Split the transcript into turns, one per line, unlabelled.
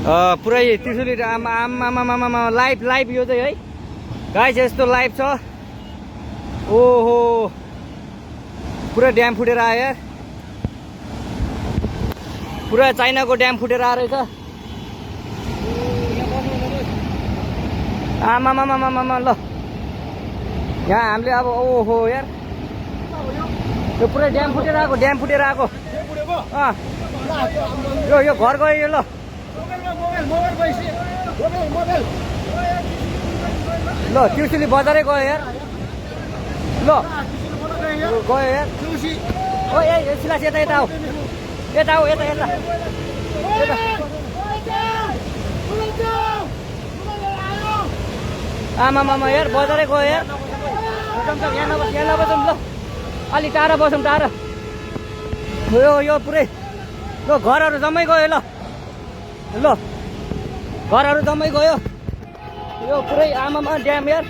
पुरै त्रिशुली आमा लाइभ यो चाहिँ है गाइस यस्तो लाइभ छ। ओहो पुरा ड्याम फुटेर आयो यार, पुरा चाइनाको ड्याम फुटेर आएर रहेछ। आमामामामामा ल यहाँ हामीले अब ओहो यार यो पुरै ड्याम फुटेर आएको यो घर गयो यो। ल ल त्रिशुली बजारै गयो यार। ल गयो यार। ओ ए सिलास यता आऊ यता आमामामा यार बजारै गयो यार। यहाँ नबसौँ ल अलि टाढा बसौँ टाढा। यो पुरै ल घरहरू जम्मै गयो। ल घरहरू जम्मै गयो यो पुरै आमामा ड्याम यार।